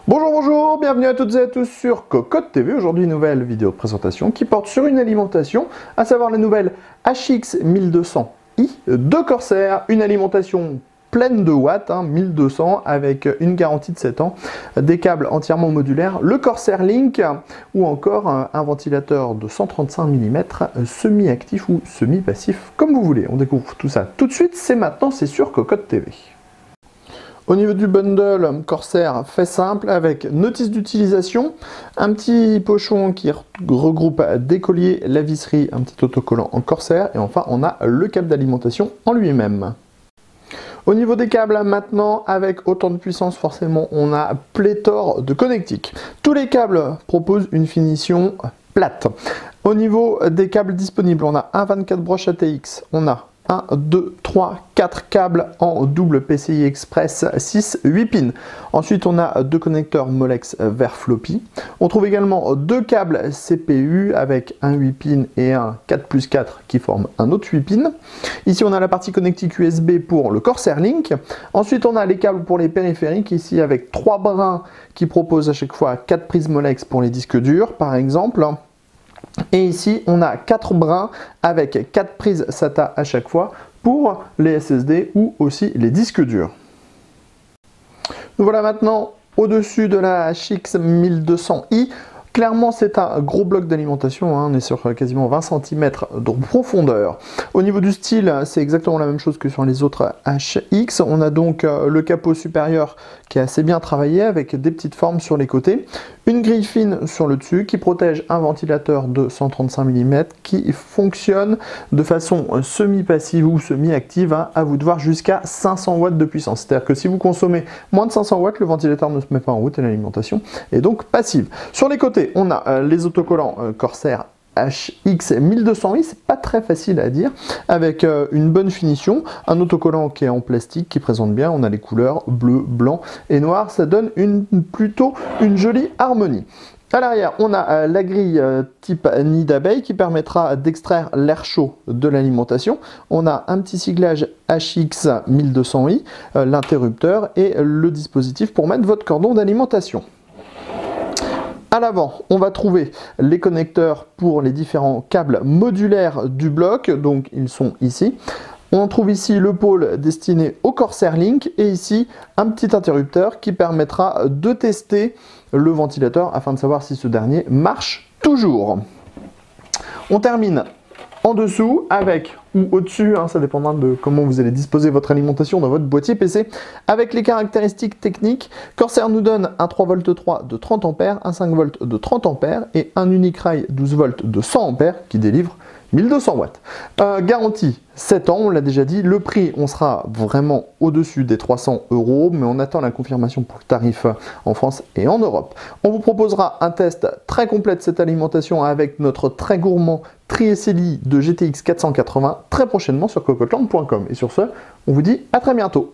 Bonjour, bienvenue à toutes et à tous sur Cocotte TV. Aujourd'hui, une nouvelle vidéo de présentation qui porte sur une alimentation, à savoir la nouvelle HX1200i de Corsair, une alimentation pleine de watts, 1200 avec une garantie de 7 ans, des câbles entièrement modulaires, le Corsair Link ou encore un ventilateur de 135 mm semi-actif ou semi-passif, comme vous voulez. On découvre tout ça tout de suite, c'est maintenant, c'est sur Cocotte TV. Au niveau du bundle, Corsair fait simple avec notice d'utilisation, un petit pochon qui regroupe des colliers, la visserie, un petit autocollant en Corsair et enfin on a le câble d'alimentation en lui-même. Au niveau des câbles maintenant, avec autant de puissance forcément, on a pléthore de connectiques. Tous les câbles proposent une finition plate. Au niveau des câbles disponibles, on a un 24 broches ATX, on a 1, 2, 3, 4 câbles en double PCI Express 6, 8 pins. Ensuite, on a deux connecteurs Molex vers floppy. On trouve également deux câbles CPU avec un 8 pins et un 4+4 qui forment un autre 8 pins. Ici, on a la partie connectique USB pour le Corsair Link. Ensuite, on a les câbles pour les périphériques, ici avec 3 brins qui proposent à chaque fois 4 prises Molex pour les disques durs, par exemple. Et ici, on a 4 brins avec 4 prises SATA à chaque fois pour les SSD ou aussi les disques durs. Nous voilà maintenant au-dessus de la HX1200i. Clairement, c'est un gros bloc d'alimentation, on est sur quasiment 20 cm de profondeur. Au niveau du style, c'est exactement la même chose que sur les autres HX. On a donc le capot supérieur qui est assez bien travaillé avec des petites formes sur les côtés. Une grille fine sur le dessus qui protège un ventilateur de 135 mm qui fonctionne de façon semi-passive ou semi-active, à vous de voir, jusqu'à 500 watts de puissance. C'est-à-dire que si vous consommez moins de 500 watts, le ventilateur ne se met pas en route et l'alimentation est donc passive. Sur les côtés, on a les autocollants Corsair HX1200i, c'est pas très facile à dire, avec une bonne finition, un autocollant qui est en plastique, qui présente bien, on a les couleurs bleu, blanc et noir, ça donne plutôt une jolie harmonie. À l'arrière, on a la grille type nid d'abeille qui permettra d'extraire l'air chaud de l'alimentation. On a un petit siglage HX1200i, l'interrupteur et le dispositif pour mettre votre cordon d'alimentation. À l'avant, on va trouver les connecteurs pour les différents câbles modulaires du bloc, donc ils sont ici. On trouve ici le pôle destiné au Corsair Link et ici un petit interrupteur qui permettra de tester le ventilateur afin de savoir si ce dernier marche toujours. On termine en dessous avec, ou au-dessus, ça dépendra de comment vous allez disposer votre alimentation dans votre boîtier PC, avec les caractéristiques techniques. Corsair nous donne un 3V3 de 30 A, un 5V de 30 A et un Unikrail 12V de 100 A qui délivre 1200 watts. Garantie 7 ans, on l'a déjà dit. Le prix, on sera vraiment au-dessus des 300 €, mais on attend la confirmation pour le tarif en France et en Europe. On vous proposera un test très complet de cette alimentation avec notre très gourmand Trieseli de GTX 480 très prochainement sur cocotland.com. Et sur ce, on vous dit à très bientôt.